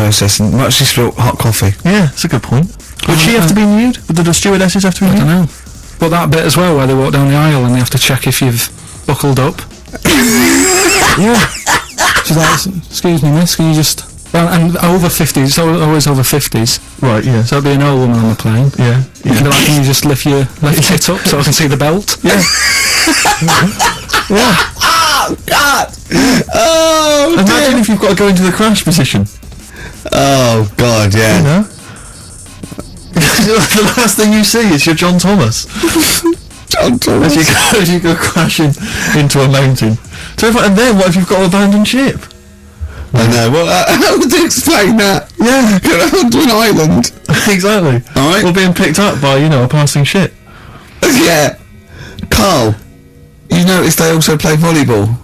process and much spilt hot coffee. Yeah, that's a good point. Would she have to be nude? Would the stewardesses have to be nude? I don't know. But that bit as well, where they walk down the aisle and they have to check if you've buckled up. Yeah. She's like, excuse me, miss, can you just... Well, and over 50s, it's always over 50s. Right, yeah. So it'll be an old woman on the plane. Yeah. You can be like, can you just lift your tit up so I can see the belt? Yeah. Yeah. Oh, God! Oh, Imagine dear. if you've got to go into the crash position. Oh, God, yeah. You know? The last thing you see is your John Thomas. John Thomas. As you go crashing into a mountain. So and then what if you've got to abandon ship? I know. Well, how would you explain that? Yeah. Get out to an island. Exactly. Alright. Or being picked up by, a passing ship. Yeah. Carl, you notice they also play volleyball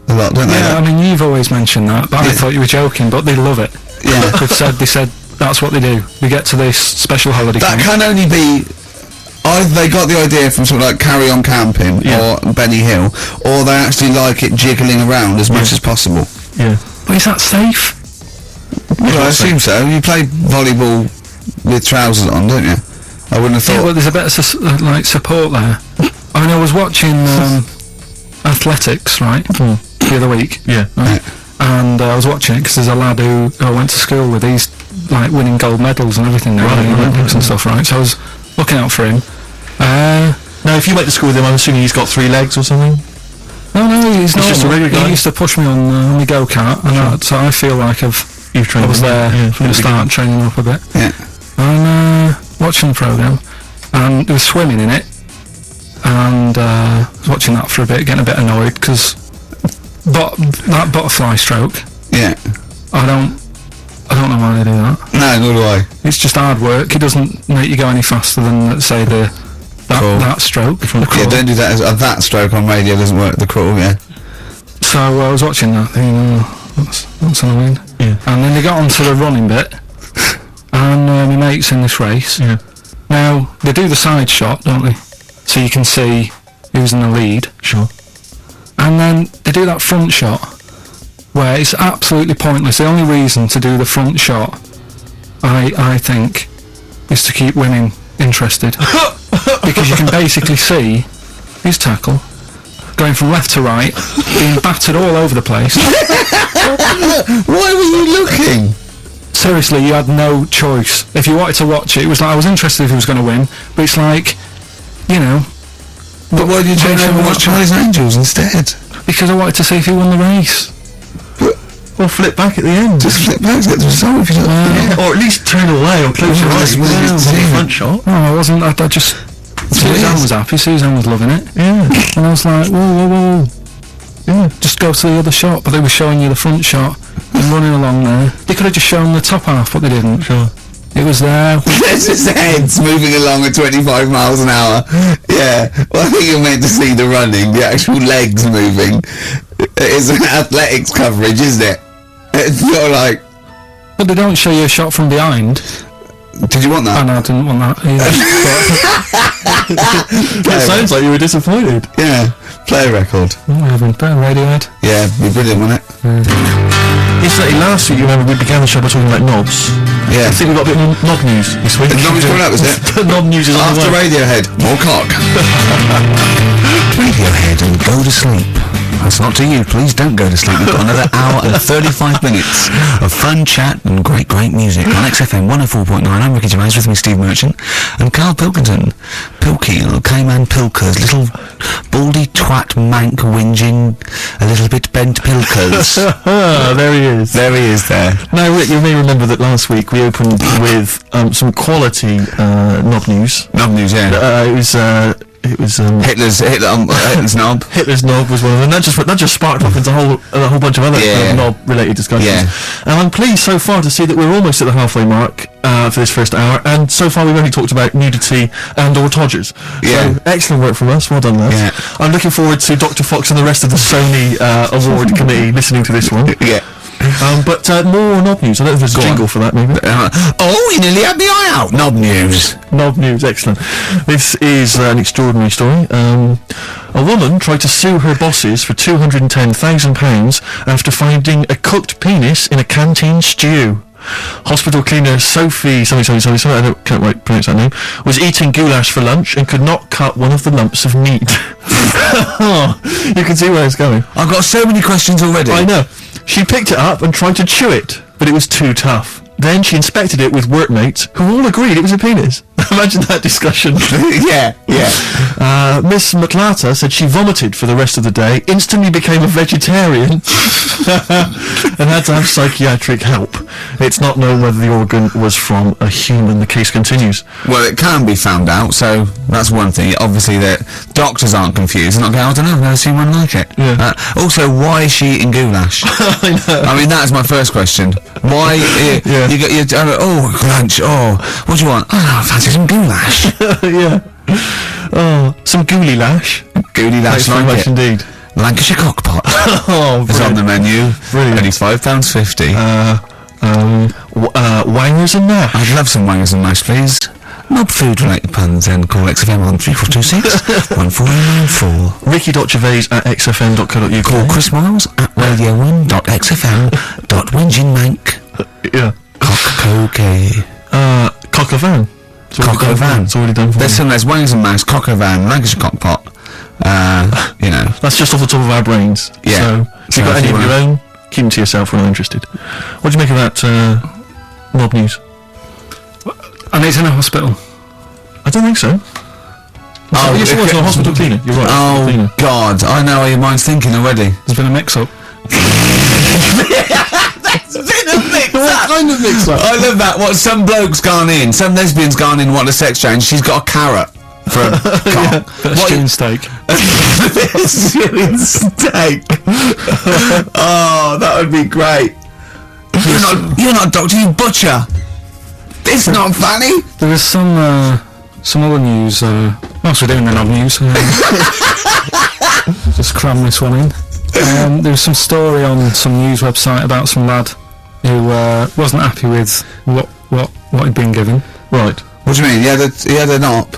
a lot, don't they? Yeah, I mean, you've always mentioned that, but I thought you were joking, but they love it. Yeah. They said that's what they do. They get to this special holiday That camp. can only be... Either they got the idea from something like Carry On Camping or Benny Hill, or they actually like it jiggling around as much as possible. Yeah. But is that safe? Well, I assume so. You play volleyball with trousers on, don't you? I wouldn't have thought... Yeah, well, there's a bit of support there. I mean, I was watching athletics, right, the other week. Yeah. Right? And I was watching it because there's a lad who I went to school with. He's, like, winning gold medals and everything now, in the Olympics and stuff, right? So I was looking out for him. Now, if you went to school with him, I'm assuming he's got 3 legs or something? No, he's not. Just a regular guy. He used to push me on the go-kart, and so I feel like I was there from the start, training up a bit. Yeah. And watching the programme, and there was swimming in it, and I was watching that for a bit, getting a bit annoyed, because that butterfly stroke, Yeah. I don't know why they do that. No, nor do I. It's just hard work. It doesn't make you go any faster than, let's say, that stroke. The crawl. Yeah, don't do that. That stroke on radio doesn't work, the crawl, yeah. So I was watching that thing, that's annoying. Yeah. And then they got onto the running bit, and my mate's in this race. Yeah. Now, they do the side shot, don't they? So you can see who's in the lead. Sure. And then they do that front shot, where it's absolutely pointless. The only reason to do the front shot, I think, is to keep women interested. Because you can basically see his tackle going from left to right, being battered all over the place. Why were you looking? Seriously, you had no choice. If you wanted to watch it, it was like, I was interested if he was going to win, but it's like, But why did you turn over and watch Charlie's Angels instead? because I wanted to see if he won the race. Or flip back at the end. Just flip back to get the result if you don't... Yeah, or at least turn away or close your eyes. Well, On it's the easy. front shot. No, I wasn't. I just... Suzanne was happy, Suzanne was loving it. Yeah. And I was like, whoa. Yeah, just go to the other shot, but they were showing you the front shot and running along there. They could have just shown the top half, but they didn't. Sure. It was there. There's his heads moving along at 25 miles an hour. Yeah. Well, I think you're meant to see the running, the actual legs moving. It's an athletics coverage, isn't it? It's not like... But they don't show you a shot from behind. Did you want that? And I didn't want that either. It sounds like you were disappointed. Yeah. Play a record. But, I haven't. Better Radiohead. Yeah, be brilliant, wouldn't it? Incidentally, last week, you remember, we began the show by talking about knobs. Yeah. I think we've got a bit more knob news this week. The knob is coming up, is it? Knob news is on the After way. Radiohead, more cock. Radiohead and go to sleep. That's not to you, please don't go to sleep. We've got another hour and 35 minutes of fun chat and great music on XFM 104.9. I'm Ricky Gervais, with me Steve Merchant and Carl Pilkington. Pilkey, Cayman Pilkers, little baldy twat mank whinging, a little bit bent Pilkers. There he is. There he is there. Now, Rick, you may remember that last week we opened with some quality knob news. Knob news, yeah. It was Hitler's knob. Hitler's knob was one of them. That just sparked off into a whole bunch of other knob-related discussions. Yeah. And I'm pleased so far to see that we're almost at the halfway mark for this first hour, and so far we've only talked about nudity and/or todgers. Yeah. So excellent work from us. Well done, lads. Yeah. I'm looking forward to Dr. Fox and the rest of the Sony award committee listening to this one. Yeah. But more knob news. I don't know if there's a jingle for that, maybe. You nearly had the eye out. Knob news. Knob news, excellent. This is an extraordinary story. A woman tried to sue her bosses for £210,000 after finding a cooked penis in a canteen stew. Hospital cleaner Sophie, something, I can't quite pronounce that name, was eating goulash for lunch and could not cut one of the lumps of meat. Oh, you can see where it's going. I've got so many questions already. I know. She picked it up and tried to chew it, but it was too tough. Then she inspected it with workmates, who all agreed it was a penis. Imagine that discussion. Yeah. Miss McLata said she vomited for the rest of the day, instantly became a vegetarian, and had to have psychiatric help. It's not known whether the organ was from a human. The case continues. Well, it can be found out, so that's one thing. Obviously, that doctors aren't confused. They're not going, I don't know, I've never seen one like it. Yeah. Also, why is she eating goulash? I know. I mean, that is my first question. Why? Yeah. You got your lunch. Oh, what do you want? Oh, I fancy some goulash. Yeah. Oh, some gooly lash. Goulash, Thanks very much indeed. Lancashire cockpot. Oh, It's on the menu. Brilliant. Only £5.50. Wangers and mash. I'd love some wangers and mash, please. Mob food related puns, then call XFM on 3426 1494. Ricky.gervais@xfm.co.uk. Call Chris Miles at radio1.xfm.winginmank. Yeah. Cock-co-gay. Cock a van. Cock o' van. It's already done for There's you. wangers and mash, cock o' van, Lancashire cockpot. You know. That's just off the top of our brains. Yeah. So, if you've got any of your own, keep them to yourself. We're not interested. What do you make of that mob news? And it's in a hospital. I don't think so. Oh, yes, it was a hospital cleaner. You're right. hospital Oh, cleaner. God. I know how your mind's thinking already. There's been a mix-up. What kind of mix-up? I love that. What, some bloke's gone in, some lesbian's gone in, want a sex change, she's got a carrot for a cock. Stewing steak. Stewing steak. Oh, that would be great. You're not a doctor, you butcher. It's not funny. There was some other news, whilst we're doing the knob news, just cram this one in. There was some story on some news website about some lad who wasn't happy with what he'd been given. Right. What do you mean? He had an op?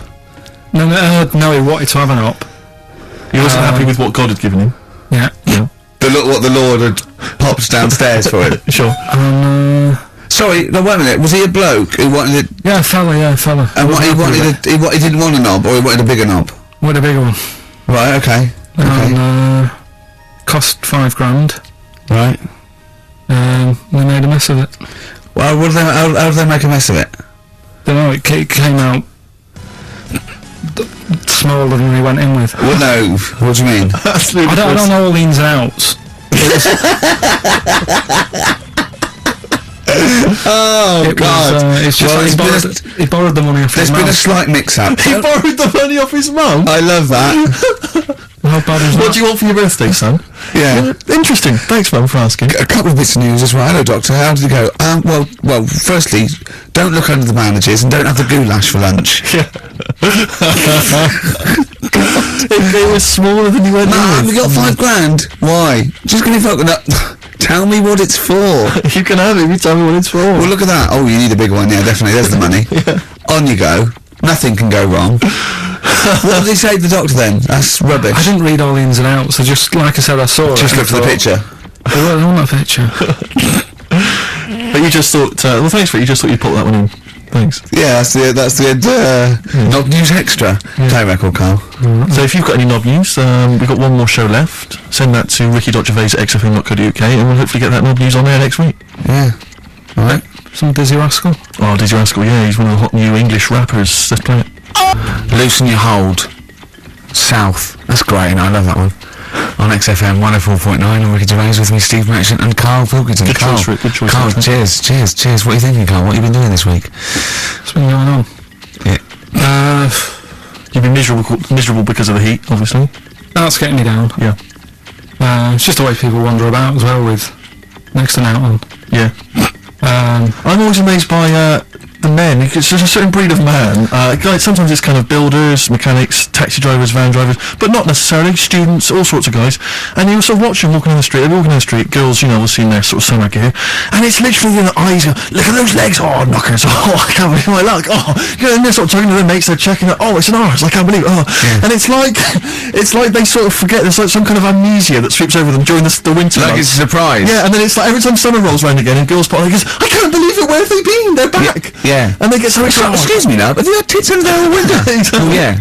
No, he wanted to have an op. He wasn't happy with what God had given him. Yeah. Look what the Lord had popped downstairs for him. Sure. Sorry, no, wait a minute. Was he a bloke who wanted it? Yeah, a fella. And what he wanted, he didn't want a knob, or he wanted a bigger knob? Wanted a bigger one. Right. Okay. And cost £5,000. Right. They made a mess of it. Well, how did they make a mess of it? Don't know. It came out smaller than we went in with. Well, no. What do you mean? I don't know all the ins and outs. Oh, God. It's just Well, he borrowed the money off his There's been mum. a slight mix-up. He borrowed the money off his mum? I love that. How bad is What that? do you want for your birthday, son? Yeah. Interesting. Thanks, Mum, for asking. A couple of bits of news as well. Hello, Doctor. How did it go? Well, firstly, don't look under the bandages and don't have the goulash for lunch. It was smaller than you went in We got £5,000. Why? Just gonna fucking up. Tell me what it's for. You can have it if you tell me what it's for. Well, look at that. Oh, you need a big one. Yeah, definitely. There's the money. On you go. Nothing can go wrong. What did he say to the doctor then? That's rubbish. I didn't read all the ins and outs. I just, like I said, I saw it. Just look for the picture. I want that picture. But you just thought, well, thanks for it. You just thought you'd put that one in. Thanks. Yeah, that's the end. Knob News Extra. Play record, Carl. So if you've got any knob news, we've got one more show left. Send that to ricky.gervais@xfm.co.uk and we'll hopefully get that knob news on there next week. Yeah. Alright. Some Dizzy Rascal. Oh, Dizzy Rascal, yeah, he's one of the hot new English rappers. Let's play it. Loosen Your Hold. South. That's great, and I love that one. On XFM 104.9, I'm Ricky Gervais, with me Steve Merchant and Carl Pilkington. Good Carl, choice, Rick, good choice, Carl, Rick. cheers. What are you thinking, Carl? What have you been doing this week? What's been going on? Yeah. You've been miserable because of the heat, obviously. That's getting me down. Yeah. It's just the way people wander about as well with next to out on. Yeah. I'm always amazed by the men, it's just a certain breed of man. Like sometimes it's kind of builders, mechanics, taxi drivers, van drivers, but not necessarily students, all sorts of guys. And you sort of watch them walking on the street. They're walking on the street. Girls, you know, will see in their sort of summer gear, and it's literally in the eyes. Go, look at those legs. Oh, knockers. Oh, I can't believe my luck. Oh, you know, and they're sort of talking to their mates. They're checking it. Oh, it's an arse. I can't believe it. Oh, and it's like they sort of forget. There's like some kind of amnesia that sweeps over them during the winter Like months. it's a surprise. Yeah, and then it's like every time summer rolls around again and girls pop on, he goes, I can't believe it, where have they been? They're back. Yeah. And they get so excited. Excuse me now, but you had tits under the window. Exactly. Yeah.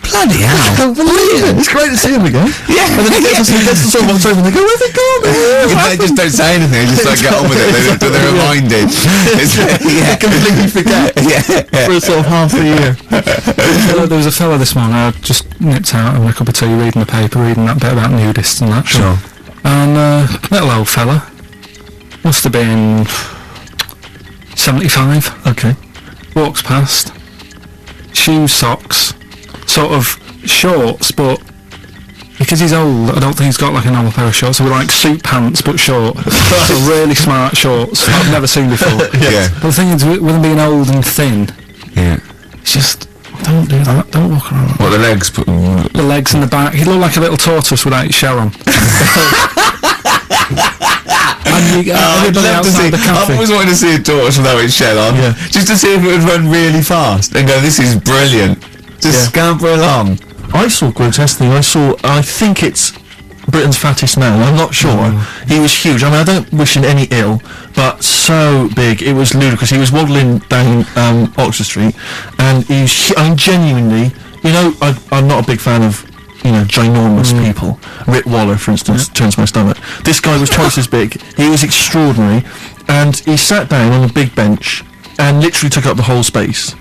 Bloody I hell. can't believe it. It's great to see him again. Yeah. And then he gets to sort of October and they go, where's he gone? They just don't say anything, they just like get on with it, they're reminded. They completely forget for a sort of half a year. There was a fella this morning, I just nipped out and a cup of tea reading the paper, reading that bit about nudists and that. Sure. And little old fella, must have been 75. Okay. Walks past, shoes, socks, sort of shorts, but because he's old, I don't think he's got like a normal pair of shorts. So we're like suit pants but short. So really smart shorts I've never seen before. Yeah. But the thing is, with him being old and thin, Yeah. it's just, don't do that. Don't walk around like that. What, the legs? The legs and the back. He looked like a little tortoise without his shell on. And you, everybody outside the I've cafe. always wanted to see a tortoise without its shell on. Yeah. Just to see if it would run really fast and go, this is brilliant. Just scamper along. I saw grotesque thing. I think it's Britain's fattest man. I'm not sure. He was huge. I mean, I don't wish him any ill, but so big, it was ludicrous. He was waddling down Oxford Street, and I mean, genuinely, you know, I'm not a big fan of, you know, ginormous people. Rip Waller, for instance, turns my stomach. This guy was twice as big. He was extraordinary, and he sat down on a big bench and literally took up the whole space.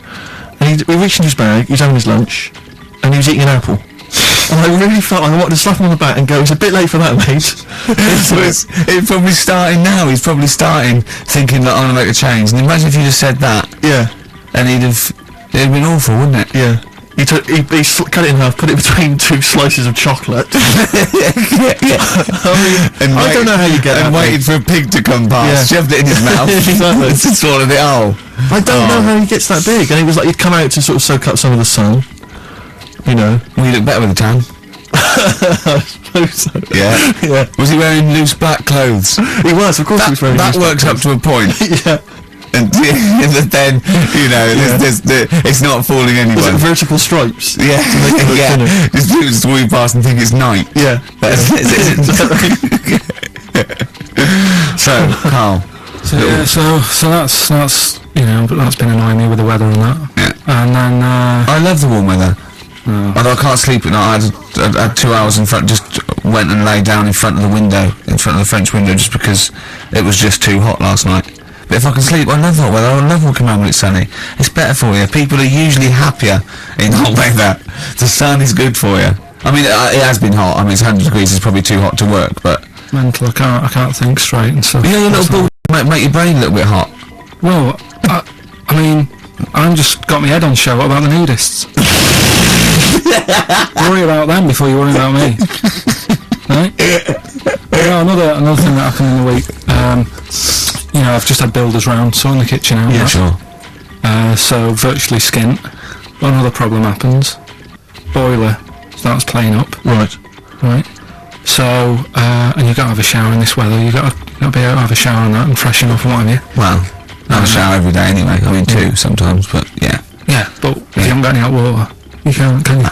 And he reached in his bag, he was having his lunch, and he was eating an apple. And I really felt like I wanted to slap him on the back and go, it's a bit late for that, mate. It's probably starting now. He's probably starting thinking that I'm going to make a change. And imagine if you just said that. Yeah. And it'd have been awful, wouldn't it? Yeah. He cut it in half, put it between two slices of chocolate. I don't know how you get that. And waited for a pig to come past, shoved it in his mouth, and swallowed it all. I don't know how he gets that big. And he was like, he'd come out to sort of soak up some of the sun. You know. Well, you look better with a tan. I suppose so. Yeah. Yeah. Was he wearing loose black clothes? He was, of course he was wearing That loose works black up to a point. Yeah. And then, you know, it's not fooling Was anyone. it vertical stripes? Yeah, just people just walk past and think it's night. Yeah. So, Carl. So that's you know, but that's been annoying me with the weather and that. Yeah. And then I love the warm weather. Although I can't sleep at night. I had 2 hours in front, just went and lay down in front of the window, in front of the French window, just because it was just too hot last night. But if I can sleep, I love hot weather. I love walking around when it's sunny. It's better for you. People are usually happier in hot weather. The sun is good for you. I mean, it has been hot. I mean, it's 100 degrees. It's probably too hot to work, but mental. I can't think straight and stuff. yeah, your little ball make your brain a little bit hot. Well, I mean, I'm just got my head on show. What about the nudists? Worry about them before you worry about me. Right? Well, another thing that happened in the week. You know, I've just had builders round, sorting the kitchen out. Yeah, sure. So virtually skint. But another problem happens. Boiler starts playing up. Right. So, and you've got to have a shower in this weather. You've got to be able to have a shower and that and freshen up and what have you. Well, I have a shower every day anyway. I mean, 2 sometimes, but yeah. Yeah, but if you haven't got any hot water, you can't, can you?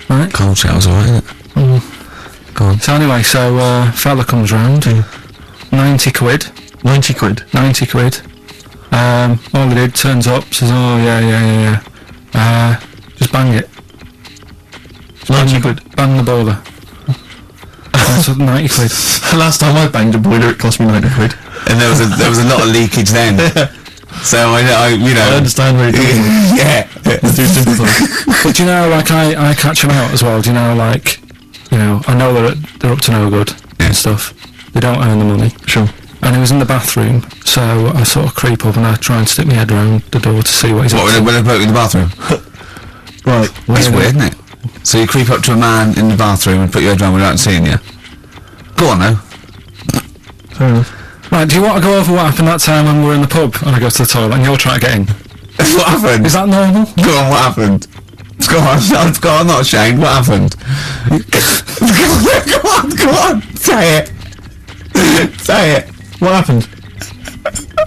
Right? Cold shower's alright, isn't it? Go on. So anyway, fella comes round, 90 quid. 90 quid. 90 quid. All he did, turns up, says, oh, yeah. Just bang it. 90 quid. Bang the boiler. That's 90 quid. Last time I banged a boiler, it cost me 90 quid. And there was a lot of leakage then. So I you know. I understand where you're coming from. Yeah. I do sympathise. But do you know, like, I catch them out as well. Do you know, like, you know, I know they're up to no good and stuff. They don't earn the money. Sure. And he was in the bathroom, so I sort of creep up and I try and stick my head around the door to see what he's up to. When they bloke in the bathroom? Right. That's weird, isn't it? So you creep up to a man in the bathroom and put your head around without seeing you. Go on, though. Fair enough. Right, do you want to go over what happened that time when we were in the pub and I go to the toilet and you're trying to get in? What happened? Is that normal? Go on, what happened? Go on, I'm not ashamed. What happened? Go on, say it. Say it. What happened?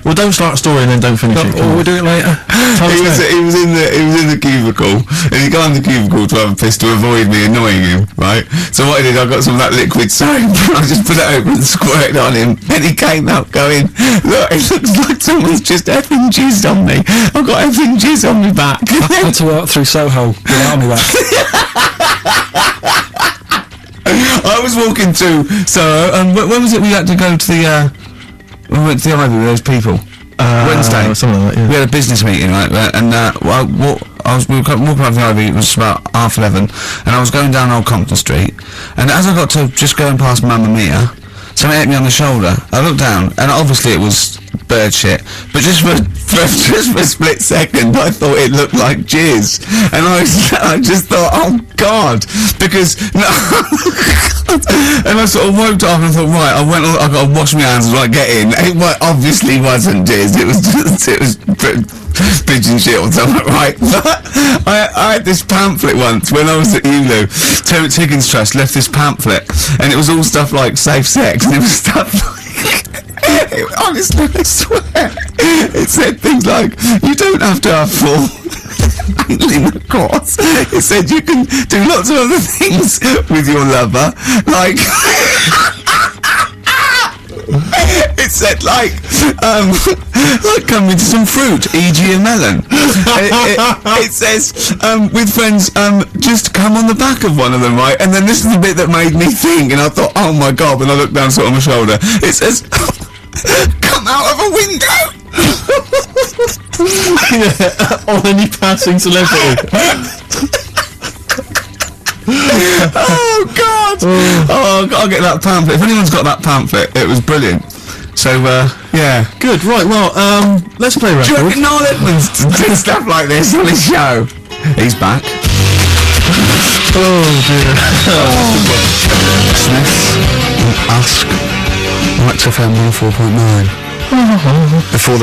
Well, don't start a story and then don't finish it. Or we'll do it later. He was in the cubicle, and he got in the cubicle to have a piss to avoid me annoying him, right? So what I did, I got some of that liquid soap, and I just put it over and squirted on him, and he came out going, look, it looks like someone's just effing jizzed on me. I've got effing jizz on me back. I had to walk through Soho without me back. I was walking through, so, when was it we had to go to the, we went to the Ivy with those people? Wednesday. Something like that, yeah. We had a business meeting, right? And we were walking around the Ivy, it was about 11:30, and I was going down Old Compton Street, and as I got to just going past Mamma Mia, something hit me on the shoulder. I looked down, and obviously it was bird shit, but just for a split second, I thought it looked like jizz, and I just thought, oh God, because and I sort of woke up and I thought, right, I got to wash my hands as I get in. It obviously wasn't jizz. It was pigeon shit or something, right? But I had this pamphlet once when I was at ULU. Terence Higgins Trust left this pamphlet, and it was all stuff like safe sex, and it was stuff like. Honestly, I swear, it said things like, you don't have to have full intercourse. It said you can do lots of other things with your lover, like it said like come into some fruit, e.g. a melon. It says with friends, just come on the back of one of them, right? And then this is the bit that made me think, and I thought, oh my God, when I looked down sort of on my shoulder, it says come out of a window. On any passing celebrity. Oh God! Oh, I'll get that pamphlet. If anyone's got that pamphlet, it was brilliant. So yeah, Good, right, well, let's play do you record. reckon Noel Edmonds did stuff like this on his show? He's back. Oh dear. Smith and Ask XFM 104.9. Before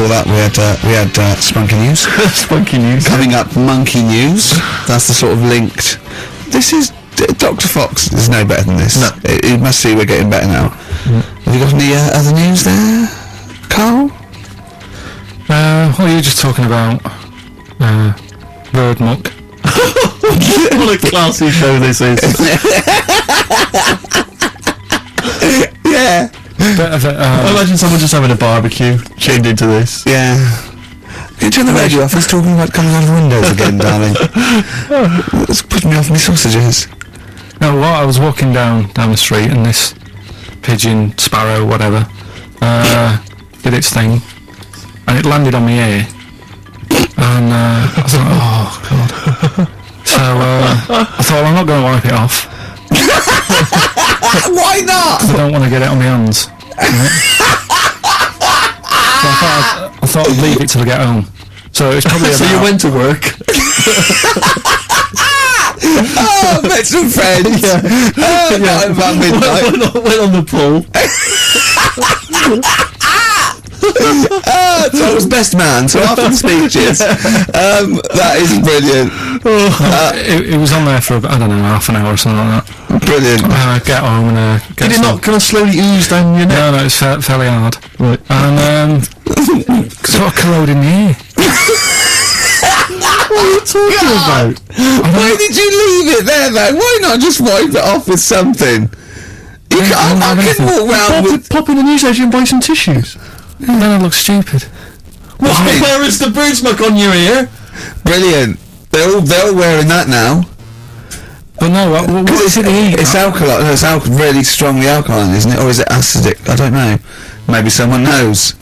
that we had Spunky News. Spunky News. Coming up, Monkey News. That's the sort of linked. This is Dr. Fox is no better than this. No. You must see we're getting better now. Have you got any other news there, Carl? Well, you're just talking about bird muck. What a classy show this is. Yeah. Bit of I imagine someone just having a barbecue, tuned into this. Yeah. Can you turn the radio off? He's talking about coming out of the windows again, darling. It's putting me off my sausages. No, well, I was walking down the street and this pigeon, sparrow, whatever, did its thing, and it landed on my ear, and I was like, oh God. So I thought, well, I'm not going to wipe it off. Why not? 'Cause I don't want to get it on my hands. Right? So I thought I'd leave it till I get home. So it's probably So you went to work. Oh, met some friends. Yeah. About midnight. Went on the pool. So I was best man, so after the speeches, that is brilliant. It was on there for, I don't know, half an hour or something like that. Brilliant. Get home and get Did it not kind of slowly ooze down your neck? No, it's fairly hard. Right. And sort of corroding the ear. What are you talking about? Why did you leave it there though? Why not just wipe it off with something? You can't, I can walk round with... Pop in the newsagent and buy some tissues. Then I look stupid. What? Where is the bird smoke on your ear? Brilliant. They're all wearing that now. But no, what is it? It's alkaline. It's really strongly alkaline, isn't it? Or is it acidic? I don't know. Maybe someone knows.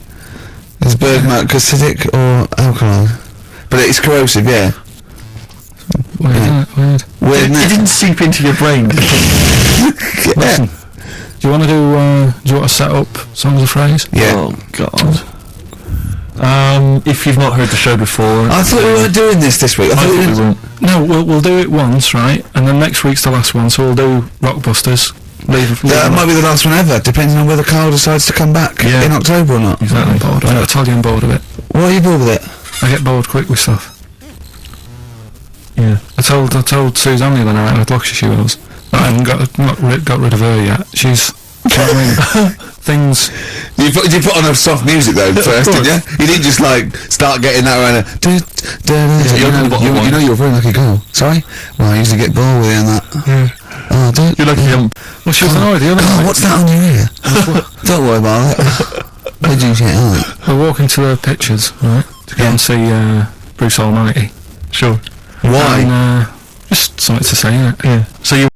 Is bird milk acidic or alkaline? But it's corrosive, yeah. Weird, isn't it? Weird. Weird, It didn't seep into your brain. Listen, do you want to set up songs of phrase? Yeah. Oh God. If you've not heard the show before, I thought we weren't doing this week. I thought we were... No, we'll do it once, right? And then next week's the last one, so we'll do Rockbusters. That might be the last one ever, depending on whether Carl decides to come back in October or not. I'm bored. I told you I'm bored of it. Why are you bored with it? I get bored quick with stuff. Yeah. I told Suzanne the other night how lucky she was. I haven't got rid of her yet. She's... do you know what I mean? Things... You put on a soft music though first, didn't you? You didn't just like start getting that around. You know you're a very lucky girl. Sorry? Well, I usually get bored with you and that. Yeah. Oh, don't. You're lucky. Well, she was annoyed the other night. What's that on your ear? Don't worry about it. Where'd you get that? We're walking to the pictures, right? To go and see Bruce Almighty. Sure. Why? And, just something to say, innit? Yeah. So you